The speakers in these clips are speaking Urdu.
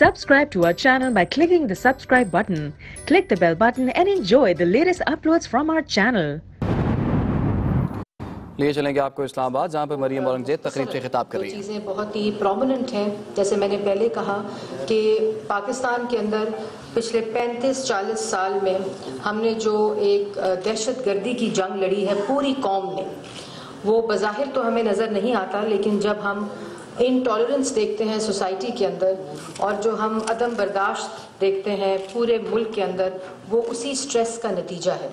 Subscribe to our channel by clicking the subscribe button. Click the bell button and enjoy the latest uploads from our channel. لیے چلیں گے آپ کو اسلام آباد جہاں پر مریم اورنگزیب تقریب سے خطاب کر رہی ہیں. چیزیں بہت ہی پرومیننٹ ہیں. جیسے میں نے پہلے کہا کہ پاکستان کے اندر پچھلے 35-40 سال میں ہم نے جو ایک دہشت گردی کی جنگ لڑی ہے پوری قوم نے، وہ بظاہر تو ہمیں نظر نہیں آتا، لیکن جب ہم انٹالرنس دیکھتے ہیں سوسائٹی کے اندر اور جو ہم عدم برداشت دیکھتے ہیں پورے ملک کے اندر، وہ اسی سٹریس کا نتیجہ ہے.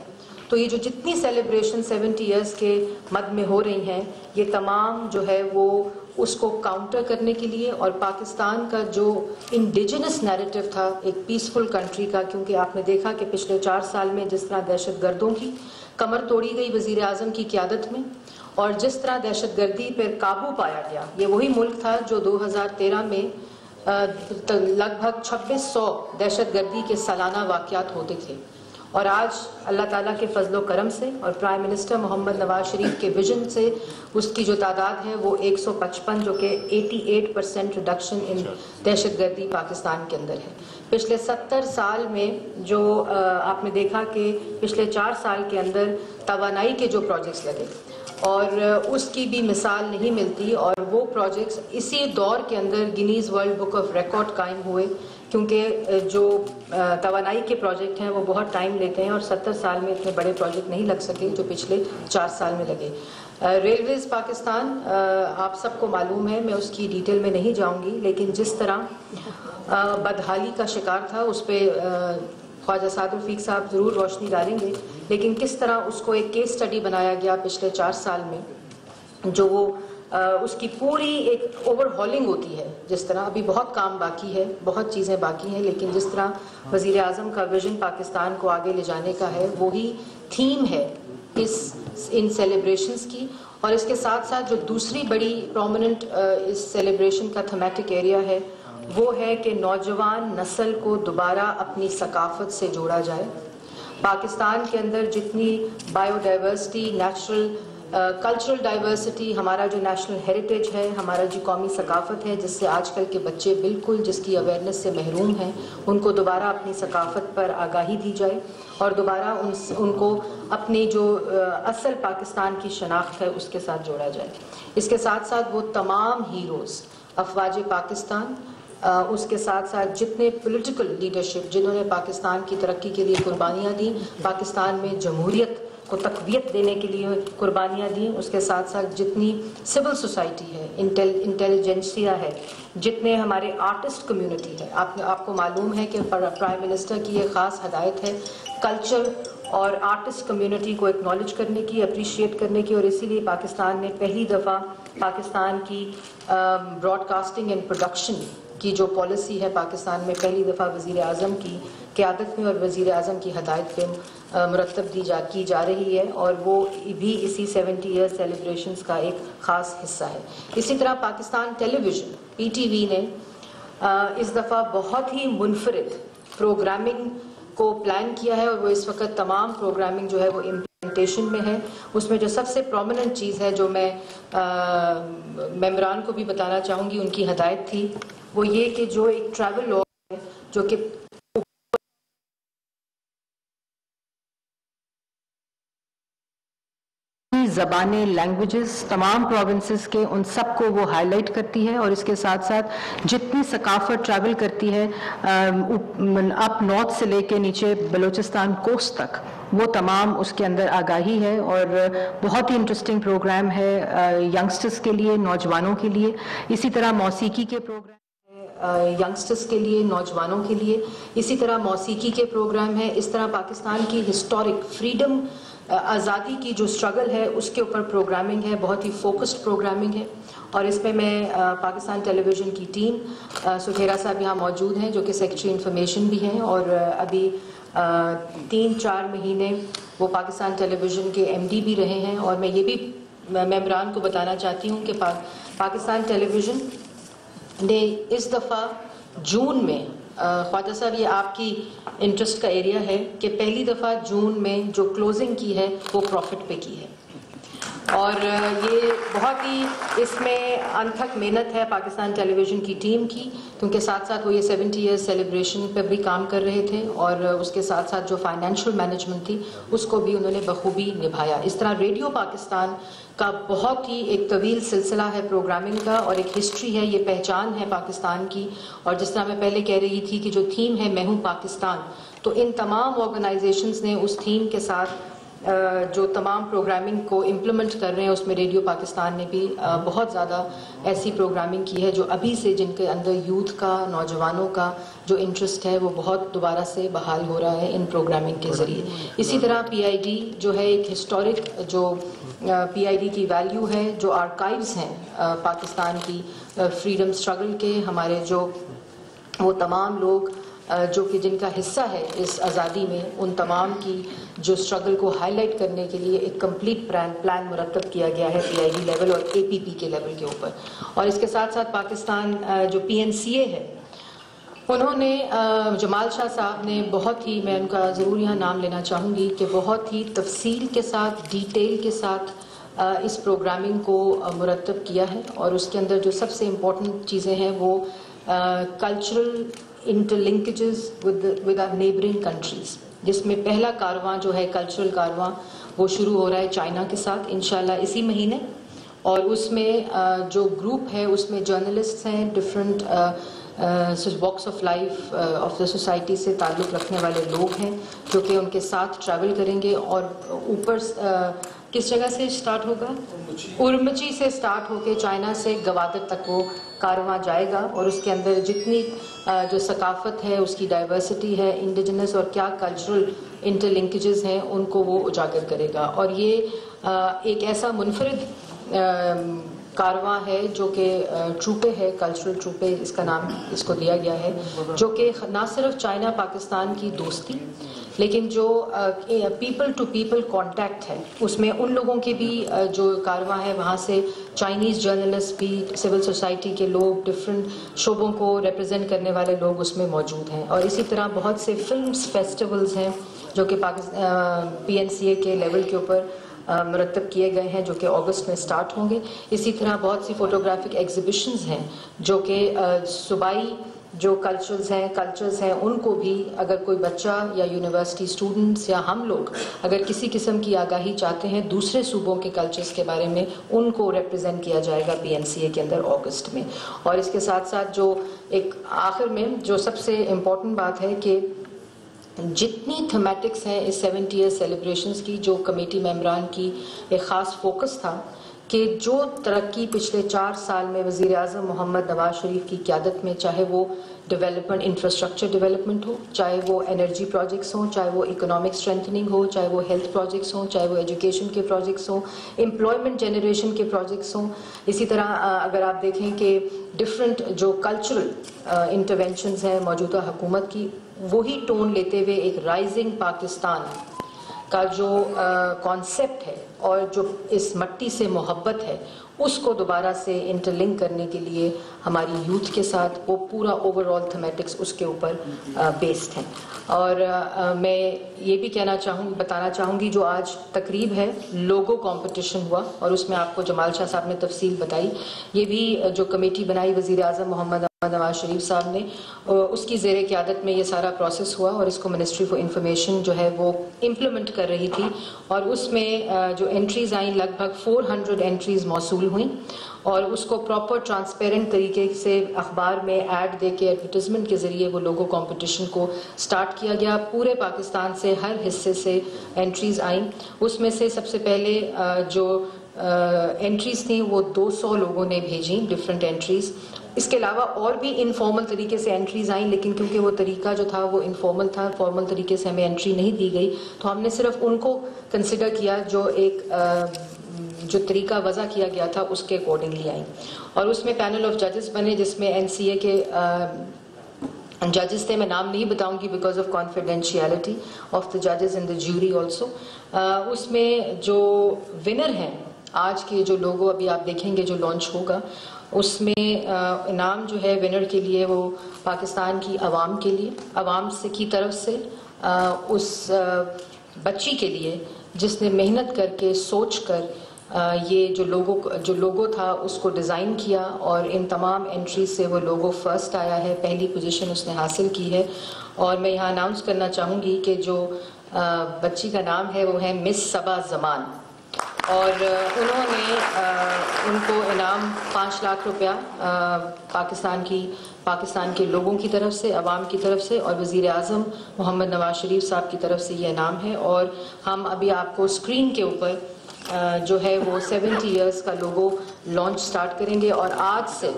تو یہ جو جتنی سیلیبریشن 70 ایئرس کے مد میں ہو رہی ہیں، یہ تمام جو ہے وہ اس کو کاؤنٹر کرنے کے لیے، اور پاکستان کا جو انڈیجنس نیریٹو تھا ایک پیسفل کنٹری کا، کیونکہ آپ نے دیکھا کہ پچھلے 4 سال میں جس طرح دہشت گردوں کی کمر توڑی گئی وزیر اعظم کی قیادت میں، اور جس طرح دہشت گردی پر قابو پایا گیا، یہ وہی ملک تھا جو 2013 میں لگ بھگ 2600 دہشت گردی کے سالانہ واقعات ہوتے تھے، اور آج اللہ تعالیٰ کے فضل و کرم سے اور پرائم منسٹر محمد نواز شریف کے ویژن سے اس کی جو تعداد ہے وہ 155، جو کہ 88% ریڈکشن ان دہشت گردی پاکستان کے اندر ہے. پچھلے 70 سال میں جو آپ نے دیکھا کہ پچھلے 4 سال کے اندر توانائی کے جو پروجیکٹس لگے، اور اس کی بھی مثال نہیں ملتی، اور وہ پروجیکٹس اسی دور کے اندر Guinness world book of record قائم ہوئے، کیونکہ جو توانائی کے پروجیکٹ ہیں وہ بہت ٹائم لیتے ہیں، اور 70 سال میں اتنے بڑے پروجیکٹ نہیں لگ سکے جو پچھلے 4 سال میں لگے. ریلویز پاکستان آپ سب کو معلوم ہے، میں اس کی ڈیٹیل میں نہیں جاؤں گی، لیکن جس طرح بدحالی کا شکار تھا اس پہ خواجہ سعد رفیق صاحب ضرور روشنی ڈالیں گے، لیکن کس طرح اس کو ایک کیس سٹڈی بنایا گیا پچھلے 4 سال میں، جو وہ اس کی پوری ایک اوور ہالنگ ہوتی ہے. جس طرح ابھی بہت کام باقی ہے، بہت چیزیں باقی ہیں، لیکن جس طرح وزیر اعظم کا ویژن پاکستان کو آگے لے جانے کا ہے، وہی تھیم ہے ان سیلیبریشنز کی. اور اس کے ساتھ ساتھ جو دوسری بڑی پرومیننٹ اس سیلیبریشن کا تھیمیٹک ایریا ہے، وہ ہے کہ نوجوان نسل کو دوبارہ اپنی ثقافت سے جوڑا جائے. پاکستان کے اندر جتنی bio diversity, natural cultural diversity, ہمارا جو نیشنل ہیریٹیج ہے، ہمارا جو قومی ثقافت ہے، جس سے آج کل کے بچے بالکل جس کی اویئرنیس سے محروم ہیں، ان کو دوبارہ اپنی ثقافت پر آگاہی دی جائے، اور دوبارہ ان کو اپنی جو اصل پاکستان کی شناخت ہے اس کے ساتھ جوڑا جائے. اس کے ساتھ ساتھ وہ تمام ہیروز، افواج پاکستان، اس کے ساتھ ساتھ جتنے پولیٹیکل لیڈرشپ جنہوں نے پاکستان کی ترقی کے لیے قربانیاں دیں، پاکستان میں جمہوریت کو تقویت دینے کے لیے قربانیاں دیں، اس کے ساتھ ساتھ جتنی سول سوسائٹی ہے، انٹیلیجنسیا ہے، جتنے ہمارے آرٹسٹ کمیونٹی ہے. آپ کو معلوم ہے کہ پرائم منسٹر کی یہ خاص ہدایت ہے کلچر اور آرٹسٹ کمیونٹی کو ایکنالج کرنے کی، اپریشیٹ کرنے کی، اور اسی لیے پاکستان نے پہلی دفعہ پاکستان کی براڈ کاسٹنگ اینڈ پروڈکشن کی جو پالیسی ہے پاکستان میں پہلی دفعہ وزیر اعظم کی قیادت میں اور وزیر اعظم کی ہدایت پہ مرتب کی جا رہی ہے، اور وہ بھی اسی 70 ایئر سیلیبریشنز کا ایک خاص حصہ ہے. اسی طرح پاکستان ٹیلی ویژن PTV نے اس دفعہ بہت ہی منفرد پروگرامنگ کو پلان کیا ہے، اور وہ اس وقت تمام پروگرامنگ جو ہے وہ امپلیمنٹیشن میں ہے. اس میں جو سب سے پرومیننٹ چیز ہے جو میں ممبران کو بھی بتانا چاہوں گی، ان کی ہدایت تھی، وہ یہ کہ جو ایک ٹریول لاء ہے جو کہ زبانیں، لینگویجز تمام پروونسز کے، ان سب کو وہ ہائی لائٹ کرتی ہے، اور اس کے ساتھ ساتھ جتنی ثقافت ٹریول کرتی ہے اپ نارتھ سے لے کے نیچے بلوچستان کوسٹ تک، وہ تمام اس کے اندر آگاہی ہے. اور بہت ہی انٹرسٹنگ پروگرام ہے ینگسٹرز کے لیے، نوجوانوں کے لیے. اسی طرح موسیقی کے پروگرام ینگسٹرز کے لیے، نوجوانوں کے لیے. اسی طرح موسیقی کے پروگرام ہے. اس طرح پاکستان کی ہسٹورک فریڈم، آزادی کی جو سٹرگل ہے اس کے اوپر پروگرامنگ ہے، بہت ہی فوکسڈ پروگرامنگ ہے. اور اس میں پاکستان ٹیلی ویژن کی ٹیم، سکھیرا صاحب یہاں موجود ہیں جو کہ سیکرٹری انفارمیشن بھی ہیں، اور ابھی 3-4 مہینے وہ پاکستان ٹیلی ویژن کے MD بھی رہے ہیں. اور میں یہ بھی ممبران کو بتانا چاہتی ہوں کہ پاکستان ٹیلی ویژن نے اس دفعہ جون میں، خواجہ صاحب یہ آپ کی انٹرسٹ کا ایریا ہے، کہ پہلی دفعہ جون میں جو کلوزنگ کی ہے وہ پروفٹ پہ کی ہے. اور یہ بہت ہی اس میں انتھک محنت ہے پاکستان ٹیلی ویژن کی ٹیم کی، کیونکہ ساتھ ساتھ وہ یہ 70 ایئرز سیلیبریشن پہ بھی کام کر رہے تھے، اور اس کے ساتھ ساتھ جو فائنینشیل مینجمنٹ تھی اس کو بھی انہوں نے بخوبی نبھایا۔ اس طرح ریڈیو پاکستان کا بہت ہی ایک طویل سلسلہ ہے پروگرامنگ کا، اور ایک ہسٹری ہے، یہ پہچان ہے پاکستان کی۔ اور جس طرح میں پہلے کہہ رہی تھی کہ جو تھیم ہے میں ہوں پاکستان، تو ان تمام آرگنائزیشنز نے اس تھیم کے ساتھ جو تمام پروگرامنگ کو امپلیمنٹ کر رہے ہیں، اس میں ریڈیو پاکستان نے بھی بہت زیادہ ایسی پروگرامنگ کی ہے جو ابھی سے جن کے اندر یوتھ کا، نوجوانوں کا جو انٹرسٹ ہے وہ بہت دوبارہ سے بحال ہو رہا ہے ان پروگرامنگ کے ذریعے۔ اسی طرح پی آئی ڈی جو ہے ایک ہسٹورک، جو پی آئی ڈی کی ویلیو ہے، جو آرکائیوز ہیں پاکستان کی فریڈم سٹرگل کے، ہمارے جو وہ تمام لوگ جو کہ جن کا حصہ ہے اس آزادی میں، ان تمام کی جو سٹرگل کو ہائی لائٹ کرنے کے لیے ایک کمپلیٹ پلان مرتب کیا گیا ہے پی آئی ڈی لیول اور اے پی پی کے لیول کے اوپر۔ اور اس کے ساتھ ساتھ پاکستان جو پی این سی اے ہے، انہوں نے جمال شاہ صاحب نے بہت ہی، میں ان کا ضرور یہاں نام لینا چاہوں گی کہ بہت ہی تفصیل کے ساتھ، ڈیٹیل کے ساتھ اس پروگرامنگ کو مرتب کیا ہے، اور اس کے اندر جو سب سے امپورٹنٹ چیزیں ہیں وہ cultural interlinkages with our neighbouring countries, جس میں پہلا کارواں جو ہے کلچرل کارواں وہ شروع ہو رہا ہے چائنا کے ساتھ انشاءاللہ اسی مہینے، اور اس میں جو گروپ ہے اس میں جرنلسٹ ہیں، different walks of life of the society سے تعلق رکھنے والے لوگ ہیں جو کہ ان کے ساتھ ٹریول کریں گے، اور اوپر کس جگہ سے سٹارٹ ہوگا؟ ارمچی سے سٹارٹ ہو کے چائنا سے گوادر تک وہ کارواں جائے گا، اور اس کے اندر جتنی جو ثقافت ہے، اس کی ڈائیورسٹی ہے، انڈیجنس اور کیا کلچرل انٹر لنکیجز ہیں، ان کو وہ اجاگر کرے گا۔ اور یہ ایک ایسا منفرد کارواں ہے جو کہ ٹروپے ہے، کلچرل ٹروپے اس کا نام اس کو دیا گیا ہے، جو کہ نہ صرف چائنا پاکستان کی دوستی، لیکن جو پیپل ٹو پیپل کانٹیکٹ ہے، اس میں ان لوگوں کے بھی جو کارواں ہے، وہاں سے چائنیز جرنلسٹ بھی، سول سوسائٹی کے لوگ، ڈفرینٹ شعبوں کو ریپرزینٹ کرنے والے لوگ اس میں موجود ہیں۔ اور اسی طرح بہت سے فلمز فیسٹیولز ہیں جو کہ پی این سی اے کے لیول کے اوپر مرتب کیے گئے ہیں، جو کہ اگست میں سٹارٹ ہوں گے۔ اسی طرح بہت سی فوٹوگرافک ایگزیبیشنز ہیں جو کہ صوبائی جو کلچرز ہیں ان کو بھی، اگر کوئی بچہ یا یونیورسٹی اسٹوڈنٹس یا ہم لوگ اگر کسی قسم کی آگاہی چاہتے ہیں دوسرے صوبوں کے کلچرز کے بارے میں، ان کو ریپرزینٹ کیا جائے گا پی این سی اے کے اندر اگست میں۔ اور اس کے ساتھ ساتھ جو ایک آخر میں جو سب سے امپورٹنٹ بات ہے کہ جتنی تھیمیٹکس ہیں اس 70 ایئر سیلیبریشنز کی، جو کمیٹی ممبران کی ایک خاص فوکس تھا کہ جو ترقی پچھلے 4 سال میں وزیر اعظم محمد نواز شریف کی قیادت میں، چاہے وہ ڈیولپمنٹ، انفراسٹرکچر ڈیولپمنٹ ہو، چاہے وہ انرجی پروجیکٹس ہوں، چاہے وہ اکنامک اسٹرینتھننگ ہو، چاہے وہ ہیلتھ پروجیکٹس ہوں، چاہے وہ ایجوکیشن کے پروجیکٹس ہوں، امپلائمنٹ جنریشن کے پروجیکٹس ہوں۔ اسی طرح اگر آپ دیکھیں کہ ڈفرینٹ جو کلچرل انٹرونشنز ہیں موجودہ حکومت کی، وہی ٹون لیتے ہوئے ایک رائزنگ پاکستان کا جو کانسیپٹ ہے اور جو اس مٹی سے محبت ہے، اس کو دوبارہ سے انٹرلنک کرنے کے لیے ہماری یوتھ کے ساتھ وہ پورا اوور آل تھیمیٹکس اس کے اوپر بیسڈ ہیں۔ اور میں یہ بھی بتانا چاہوں گی، جو آج تقریب ہے، لوگو کمپٹیشن ہوا، اور اس میں آپ کو جمال شاہ صاحب نے تفصیل بتائی، یہ بھی جو کمیٹی بنائی وزیر اعظم محمد نواز شریف صاحب نے، اس کی زیر قیادت میں یہ سارا پروسیس ہوا، اور اس کو منسٹری فار انفارمیشن جو ہے وہ امپلیمنٹ کر رہی تھی، اور اس میں جو انٹریز آئیں لگ بھگ 400 انٹریز موصول ہوئیں، اور اس کو پراپر ٹرانسپیرنٹ طریقے سے اخبار میں ایڈ دے کے، ایڈورٹیزمنٹ کے ذریعے وہ لوگو کمپٹیشن کو سٹارٹ کیا گیا۔ پورے پاکستان سے ہر حصے سے انٹریز آئیں، اس میں سے سب سے پہلے جو انٹریز تھیں وہ 200 لوگوں نے بھیجیں، ڈفرینٹ انٹریز۔ اس کے علاوہ اور بھی انفارمل طریقے سے انٹریز آئیں، لیکن کیونکہ وہ طریقہ جو تھا وہ انفارمل تھا، فارمل طریقے سے ہمیں انٹری نہیں دی گئی، تو ہم نے صرف ان کو کنسیڈر کیا جو ایک جو طریقہ وضع کیا گیا تھا اس کے اکارڈنگلی آئیں۔ اور اس میں پینل آف ججز بنے، جس میں این سی اے کے ججز تھے، میں نام نہیں بتاؤں گی because of confidentiality of the ججز ان دا جیوری آلسو۔ اس میں جو ونر ہیں آج کے جو لوگوں ابھی آپ دیکھیں گے جو لانچ ہوگا، اس میں انعام جو ہے ونر کے لیے وہ پاکستان کی عوام کے لیے، عوام سے کی طرف سے اس بچی کے لیے جس نے محنت کر کے سوچ کر یہ جو لوگو تھا اس کو ڈیزائن کیا اور ان تمام انٹریز سے وہ لوگو فرسٹ آیا ہے، پہلی پوزیشن اس نے حاصل کی ہے. اور میں یہاں اناؤنس کرنا چاہوں گی کہ جو بچی کا نام ہے وہ ہے مس صبا زمان، اور انہوں نے ان کو انعام 5 لاکھ روپیہ پاکستان کے لوگوں کی طرف سے، عوام کی طرف سے، اور وزیر اعظم محمد نواز شریف صاحب کی طرف سے یہ انعام ہے. اور ہم ابھی آپ کو اسکرین کے اوپر جو ہے وہ 70 ایئرس کا لوگو لانچ سٹارٹ کریں گے. اور آج سے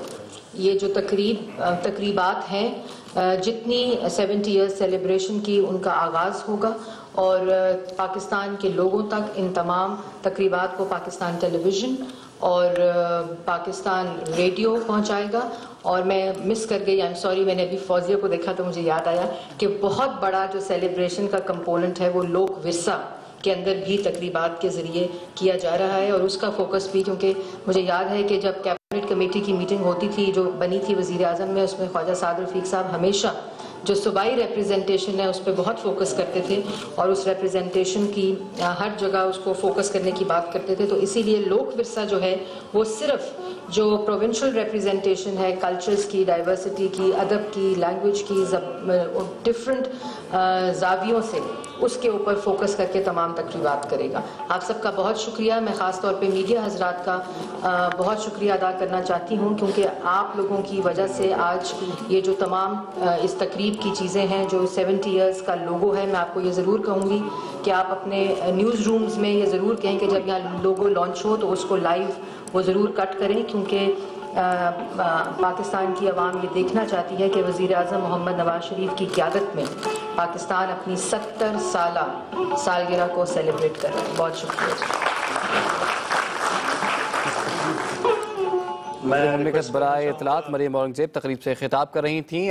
یہ جو تقریبات ہیں، جتنی 70 ایئرس سیلیبریشن کی ان کا آغاز ہوگا، اور پاکستان کے لوگوں تک ان تمام تقریبات کو پاکستان ٹیلی ویژن اور پاکستان ریڈیو پہنچائے گا. اور میں مس کر گئی، آئی ایم سوری، میں نے ابھی فوزیہ کو دیکھا تو مجھے یاد آیا کہ بہت بڑا جو سیلیبریشن کا کمپوننٹ ہے وہ لوک ورثہ کے اندر بھی تقریبات کے ذریعے کیا جا رہا ہے. اور اس کا فوکس بھی، کیونکہ مجھے یاد ہے کہ جب کیبنٹ کمیٹی کی میٹنگ ہوتی تھی جو بنی تھی وزیر اعظم میں، اس میں خواجہ سعد رفیق صاحب ہمیشہ جو صوبائی ریپریزنٹیشن ہے اس پہ بہت فوکس کرتے تھے، اور اس ریپریزنٹیشن کی ہر جگہ اس کو فوکس کرنے کی بات کرتے تھے. تو اسی لیے لوک ورثہ جو ہے وہ صرف جو پروونشل ریپریزنٹیشن ہے کلچرز کی، ڈائیورسٹی کی، ادب کی، لینگویج کی، ڈفرینٹ زاویوں سے اس کے اوپر فوکس کر کے تمام تقریبات کرے گا. آپ سب کا بہت شکریہ. میں خاص طور پہ میڈیا حضرات کا بہت شکریہ ادا کرنا چاہتی ہوں، کیونکہ آپ لوگوں کی وجہ سے آج یہ جو تمام اس تقریب کی چیزیں ہیں، جو 70 ایئرس کا لوگو ہے، میں آپ کو یہ ضرور کہوں گی کہ آپ اپنے نیوز رومز میں یہ ضرور کہیں کہ جب یہاں لوگو لانچ ہو تو اس کو لائیو وہ ضرور کٹ کریں، کیونکہ پاکستان کی عوام یہ دیکھنا چاہتی ہے کہ وزیر اعظم محمد نواز شریف کی قیادت میں پاکستان اپنی 70 سالہ سالگرہ کو سیلیبریٹ کر رہا ہے. بہت شکریہ. مملکت برائے اطلاعات مریم اورنگزیب تقریب سے خطاب کر رہی تھیں.